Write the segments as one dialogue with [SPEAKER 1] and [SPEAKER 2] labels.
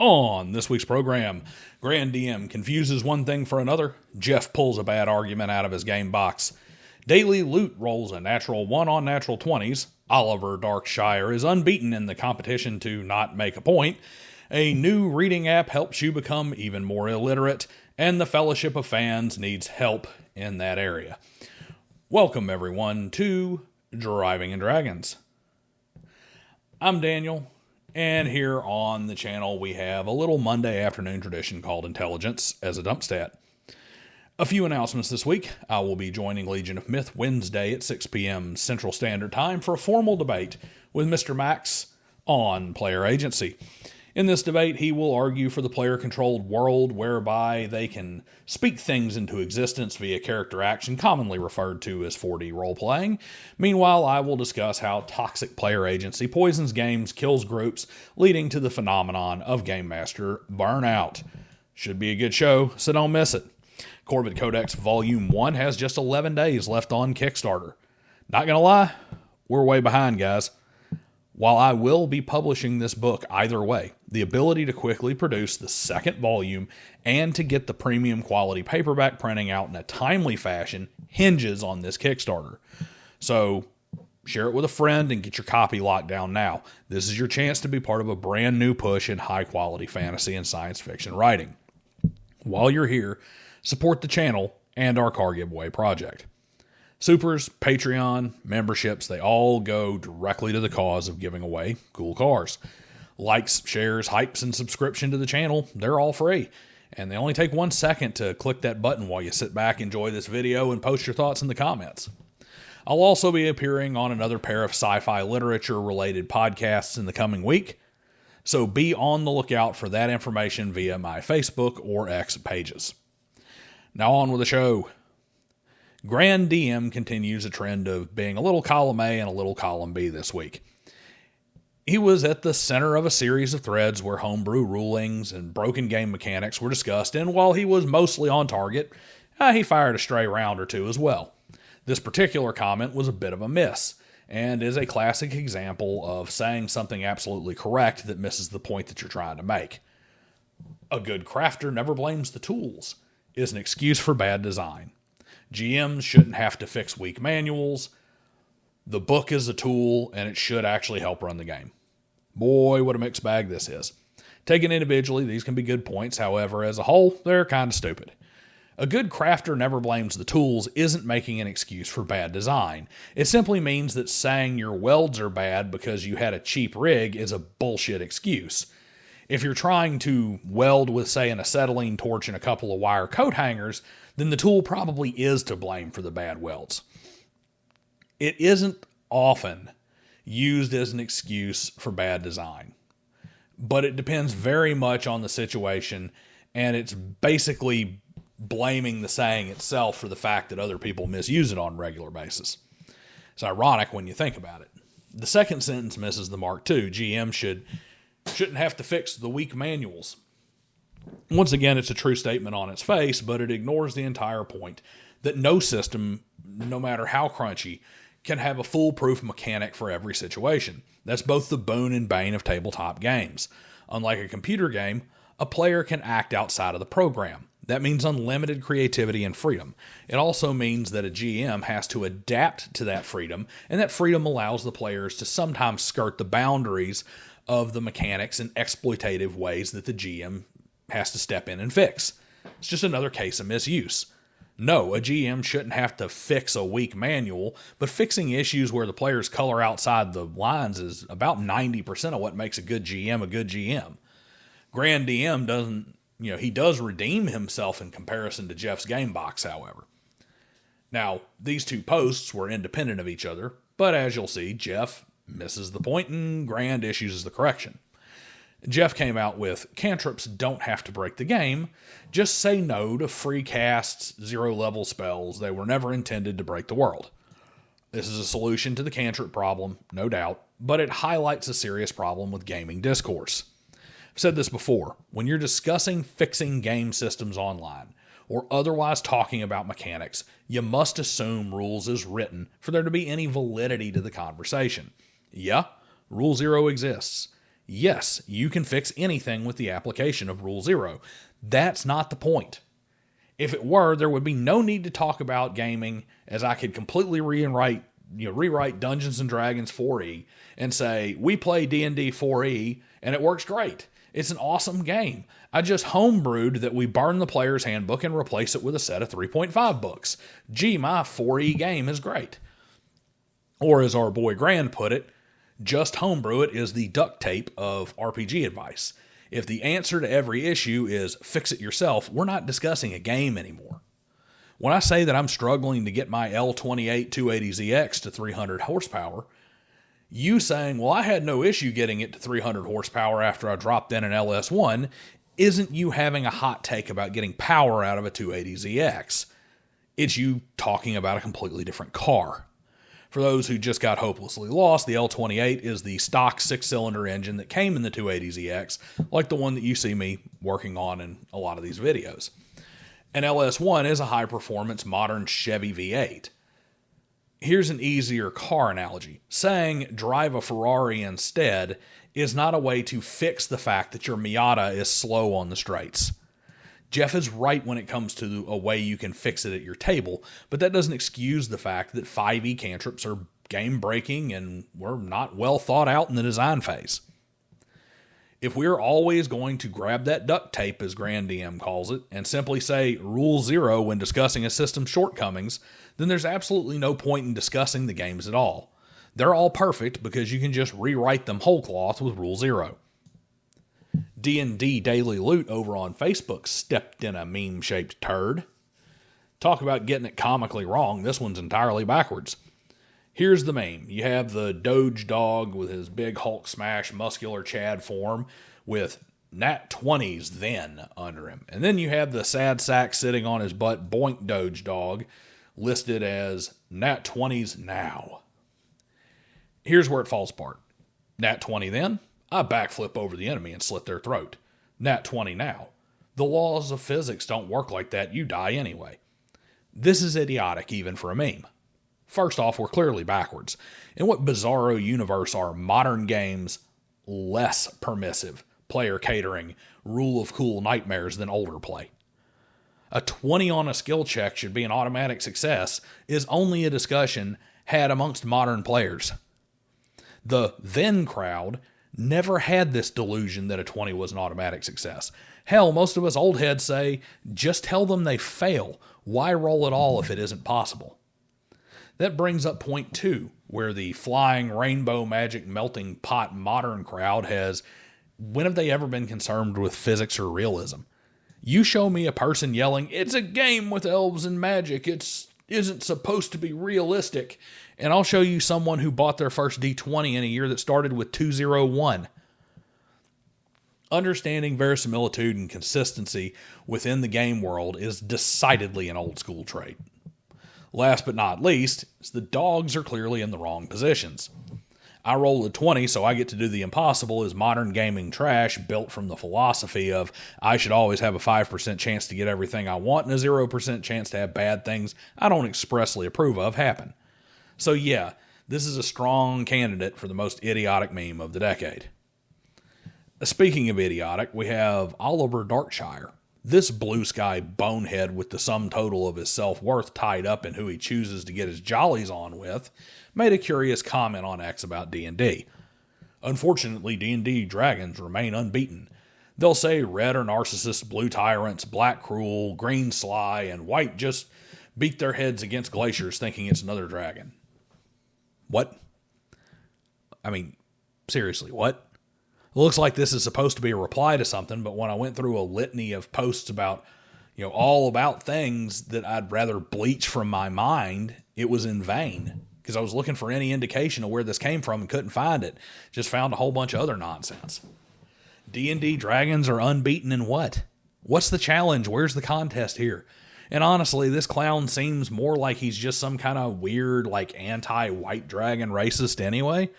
[SPEAKER 1] On this week's program, Grand DM confuses one thing for another, Jeff pulls a bad argument out of his game box, Daily Loot rolls a natural 1 on natural 20s, Oliver Darkshire is unbeaten in the competition to not make a point, a new reading app helps you become even more illiterate, and the Fellowship of Fans needs help in that area. Welcome everyone to Driving and Dragons. I'm Daniel. And here on the channel, we have a little Monday afternoon tradition called Intelligence as a dump stat. A few announcements this week. I will be joining Legion of Myth Wednesday at 6 p.m. Central Standard Time for a formal debate with Mr. Max on player agency. In this debate, he will argue for the player-controlled world whereby they can speak things into existence via character action, commonly referred to as 4D role-playing. Meanwhile, I will discuss how toxic player agency poisons games, kills groups, leading to the phenomenon of Game Master burnout. Should be a good show, so don't miss it. CORVID CODEX Volume 1 has just 11 days left on Kickstarter. Not gonna lie, we're way behind, guys. While I will be publishing this book either way, the ability to quickly produce the second volume and to get the premium quality paperback printing out in a timely fashion hinges on this Kickstarter. So share it with a friend and get your copy locked down now. This is your chance to be part of a brand new push in high quality fantasy and science fiction writing. While you're here, support the channel and our car giveaway project. Supers, Patreon, memberships, they all go directly to the cause of giving away cool cars. Likes, shares, hypes, and subscription to the channel, they're all free. And they only take 1 second to click that button while you sit back, enjoy this video, and post your thoughts in the comments. I'll also be appearing on another pair of sci-fi literature-related podcasts in the coming week, so be on the lookout for that information via my Facebook or X pages. Now on with the show. Grand DM continues a trend of being a little column A and a little column B this week. He was at the center of a series of threads where homebrew rulings and broken game mechanics were discussed, and while he was mostly on target, he fired a stray round or two as well. This particular comment was a bit of a miss, and is a classic example of saying something absolutely correct that misses the point that you're trying to make. A good crafter never blames the tools is an excuse for bad design. GMs shouldn't have to fix weak manuals. The book is a tool, and it should actually help run the game. Boy, what a mixed bag this is. Taken individually, these can be good points. However, as a whole, they're kind of stupid. A good crafter never blames the tools isn't making an excuse for bad design. It simply means that saying your welds are bad because you had a cheap rig is a bullshit excuse. If you're trying to weld with, say, an acetylene torch and a couple of wire coat hangers, then the tool probably is to blame for the bad welds. It isn't often used as an excuse for bad design, but it depends very much on the situation, and it's basically blaming the saying itself for the fact that other people misuse it on a regular basis. It's ironic when you think about it. The second sentence misses the mark too. GM shouldn't have to fix the weak manuals. Once again, it's a true statement on its face, but it ignores the entire point that no system, no matter how crunchy, can have a foolproof mechanic for every situation. That's both the boon and bane of tabletop games. Unlike a computer game, a player can act outside of the program. That means unlimited creativity and freedom. It also means that a GM has to adapt to that freedom, and that freedom allows the players to sometimes skirt the boundaries of the mechanics in exploitative ways that the GM has to step in and fix. It's just another case of misuse. No, a GM shouldn't have to fix a weak manual, but fixing issues where the players color outside the lines is about 90% of what makes a good GM a good GM. Grand DM doesn't, he does redeem himself in comparison to Jeff's game box, however. Now, these two posts were independent of each other, but as you'll see, Jeff misses the point and Grand issues the correction. Jeff came out with, cantrips don't have to break the game, just say no to free casts, 0-level spells. They were never intended to break the world. This is a solution to the cantrip problem, no doubt, but it highlights a serious problem with gaming discourse. I've said this before, when you're discussing fixing game systems online, or otherwise talking about mechanics, you must assume rules is written for there to be any validity to the conversation. Yeah, Rule 0 exists. Yes, you can fix anything with the application of Rule 0. That's not the point. If it were, there would be no need to talk about gaming, as I could completely rewrite Dungeons & Dragons 4E and say, we play D&D 4E, and it works great. It's an awesome game. I just homebrewed that we burn the player's handbook and replace it with a set of 3.5 books. Gee, my 4E game is great. Or as our boy Grand put it, just homebrew it is the duct tape of RPG advice. If the answer to every issue is fix it yourself, we're not discussing a game anymore. When I say that I'm struggling to get my L28 280ZX to 300 horsepower, you saying, well, I had no issue getting it to 300 horsepower after I dropped in an LS1, isn't you having a hot take about getting power out of a 280ZX. It's you talking about a completely different car. For those who just got hopelessly lost, the L28 is the stock 6-cylinder engine that came in the 280ZX, like the one that you see me working on in a lot of these videos. An LS1 is a high-performance modern Chevy V8. Here's an easier car analogy. Saying drive a Ferrari instead is not a way to fix the fact that your Miata is slow on the straights. Jeff is right when it comes to a way you can fix it at your table, but that doesn't excuse the fact that 5e cantrips are game-breaking and were not well thought out in the design phase. If we're always going to grab that duct tape, as Grand DM calls it, and simply say Rule 0 when discussing a system's shortcomings, then there's absolutely no point in discussing the games at all. They're all perfect because you can just rewrite them whole cloth with Rule 0. D&D Daily Loot over on Facebook stepped in a meme-shaped turd. Talk about getting it comically wrong, this one's entirely backwards. Here's the meme. You have the Doge dog with his big Hulk smash muscular Chad form with Nat 20s then under him. And then you have the sad sack sitting on his butt Boink Doge dog listed as Nat 20s now. Here's where it falls apart. Nat 20 then, I backflip over the enemy and slit their throat. Nat 20 now. The laws of physics don't work like that, you die anyway. This is idiotic even for a meme. First off, we're clearly backwards. In what bizarro universe are modern games less permissive, player catering, rule of cool nightmares than older play? A 20 on a skill check should be an automatic success is only a discussion had amongst modern players. The then crowd never had this delusion that a 20 was an automatic success. Hell, most of us old heads say, just tell them they fail. Why roll at all if it isn't possible? That brings up point 2, where the flying rainbow magic melting pot modern crowd when have they ever been concerned with physics or realism? You show me a person yelling, it's a game with elves and magic, it isn't supposed to be realistic, and I'll show you someone who bought their first D20 in a year that started with 201. Understanding verisimilitude and consistency within the game world is decidedly an old school trait. Last but not least, the dogs are clearly in the wrong positions. I roll a 20, so I get to do the impossible is modern gaming trash built from the philosophy of I should always have a 5% chance to get everything I want and a 0% chance to have bad things I don't expressly approve of happen. So yeah, this is a strong candidate for the most idiotic meme of the decade. Speaking of idiotic, we have Oliver Darkshire. This blue sky bonehead with the sum total of his self-worth tied up in who he chooses to get his jollies on with made a curious comment on X about D&D. Unfortunately, D&D dragons remain unbeaten. They'll say red are narcissists, blue tyrants, black cruel, green sly, and white just beat their heads against glaciers thinking it's another dragon. What? I mean, seriously, what? It looks like this is supposed to be a reply to something, but when I went through a litany of posts about, all about things that I'd rather bleach from my mind, it was in vain. Because I was looking for any indication of where this came from and couldn't find it. Just found a whole bunch of other nonsense. D&D dragons are unbeaten in what? What's the challenge? Where's the contest here? And honestly, this clown seems more like he's just some kind of weird, anti-white dragon racist anyway.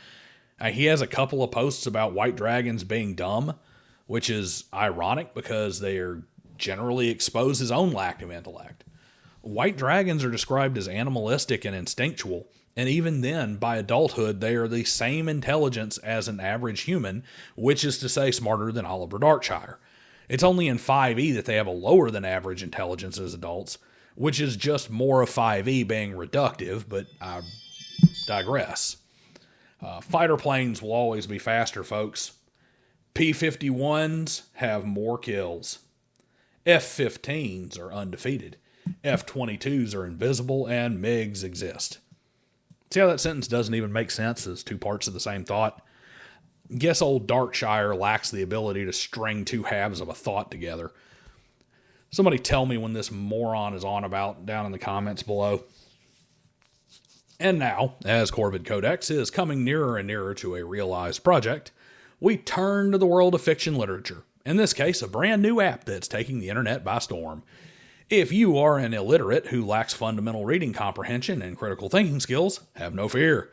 [SPEAKER 1] He has a couple of posts about white dragons being dumb, which is ironic because they are generally expose his own lack of intellect. White dragons are described as animalistic and instinctual, And even then, by adulthood, they are the same intelligence as an average human, which is to say smarter than Oliver Darkshire. It's only in 5e that they have a lower than average intelligence as adults, which is just more of 5e being reductive, but I digress. Fighter planes will always be faster, folks. P-51s have more kills. F-15s are undefeated. F-22s are invisible, and MiGs exist. See how that sentence doesn't even make sense as two parts of the same thought? Guess old Darkshire lacks the ability to string two halves of a thought together. Somebody tell me when this moron is on about down in the comments below. And now, as CORVID Codex is coming nearer and nearer to a realized project, we turn to the world of fiction literature. In this case, a brand new app that's taking the internet by storm. If you are an illiterate who lacks fundamental reading comprehension and critical thinking skills, have no fear.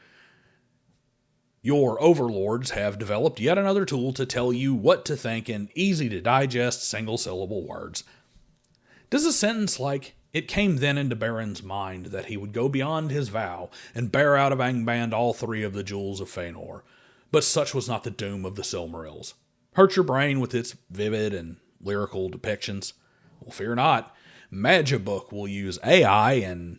[SPEAKER 1] Your overlords have developed yet another tool to tell you what to think in easy-to-digest single-syllable words. Does a sentence like, "It came then into Baron's mind that he would go beyond his vow and bear out of Angband all three of the jewels of Fëanor, but such was not the doom of the Silmarils," hurt your brain with its vivid and lyrical depictions? Well, fear not. Magibook will use AI and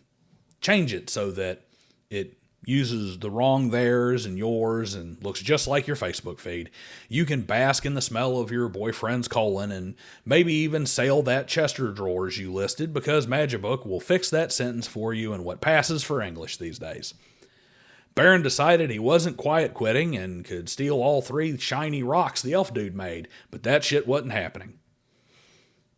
[SPEAKER 1] change it so that it uses the wrong theirs and yours and looks just like your Facebook feed. You can bask in the smell of your boyfriend's colon and maybe even sail that Chester drawers you listed, because Magibook will fix that sentence for you in what passes for English these days. Baron decided he wasn't quiet quitting and could steal all three shiny rocks the elf dude made, but that shit wasn't happening.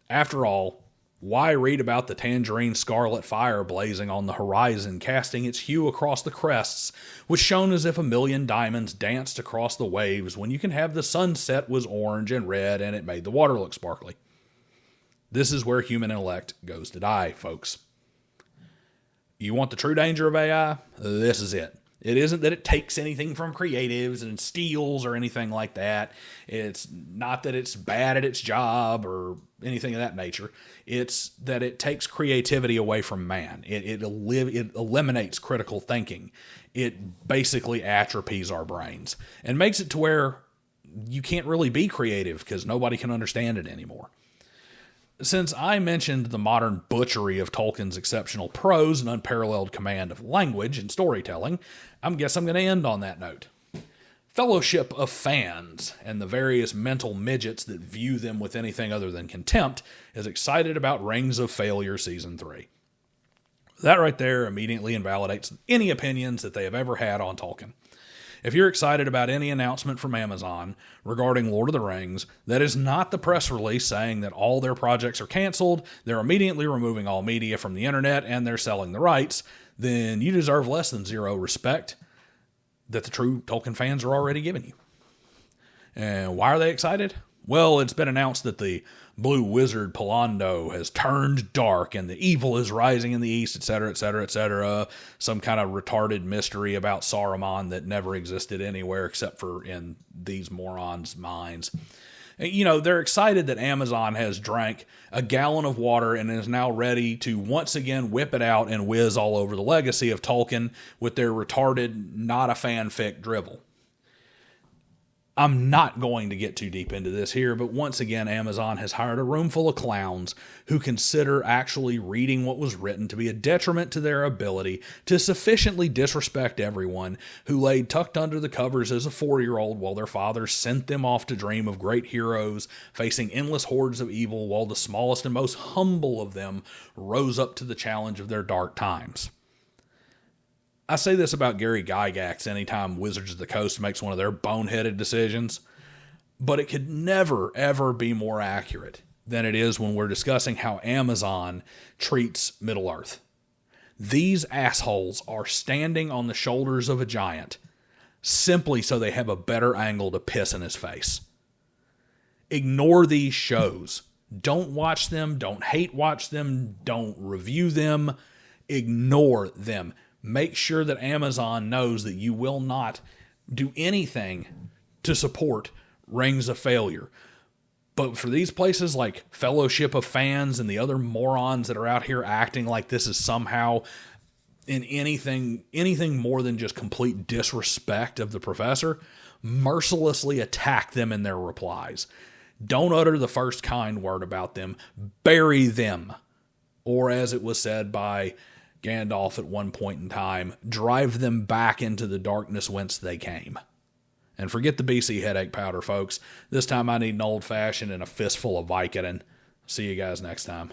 [SPEAKER 1] After all, why read about the tangerine scarlet fire blazing on the horizon, casting its hue across the crests, which shone as if a million diamonds danced across the waves, when you can have the sunset was orange and red and it made the water look sparkly? This is where human intellect goes to die, folks. You want the true danger of AI? This is it. It isn't that it takes anything from creatives and steals or anything like that. It's not that it's bad at its job or anything of that nature. It's that it takes creativity away from man. It eliminates critical thinking. It basically atrophies our brains and makes it to where you can't really be creative because nobody can understand it anymore. Since I mentioned the modern butchery of Tolkien's exceptional prose and unparalleled command of language and storytelling, I guess I'm going to end on that note. Fellowship of Fans and the various mental midgets that view them with anything other than contempt is excited about Rings of Failure Season 3. That right there immediately invalidates any opinions that they have ever had on Tolkien. If you're excited about any announcement from Amazon regarding Lord of the Rings, that is not the press release saying that all their projects are canceled, they're immediately removing all media from the internet, and they're selling the rights, then you deserve less than zero respect that the true Tolkien fans are already giving you. And why are they excited? Well, it's been announced that the blue wizard Palando has turned dark and the evil is rising in the east, etc., etc., etc. Some kind of retarded mystery about Saruman that never existed anywhere except for in these morons' minds. You know, they're excited that Amazon has drank a gallon of water and is now ready to once again whip it out and whiz all over the legacy of Tolkien with their retarded, not a fanfic drivel. I'm not going to get too deep into this here, but once again, Amazon has hired a room full of clowns who consider actually reading what was written to be a detriment to their ability to sufficiently disrespect everyone who laid tucked under the covers as a 4-year-old while their fathers sent them off to dream of great heroes facing endless hordes of evil while the smallest and most humble of them rose up to the challenge of their dark times. I say this about Gary Gygax anytime Wizards of the Coast makes one of their boneheaded decisions, but it could never, ever be more accurate than it is when we're discussing how Amazon treats Middle-earth. These assholes are standing on the shoulders of a giant simply so they have a better angle to piss in his face. Ignore these shows. Don't watch them. Don't hate watch them. Don't review them. Ignore them. Make sure that Amazon knows that you will not do anything to support Rings of Failure. But for these places like Fellowship of Fans and the other morons that are out here acting like this is somehow in anything more than just complete disrespect of the professor, mercilessly attack them in their replies. Don't utter the first kind word about them. Bury them. Or as it was said by Gandalf at one point in time, drive them back into the darkness whence they came. And forget the BC headache powder, folks. This time I need an old-fashioned and a fistful of Vicodin. See you guys next time.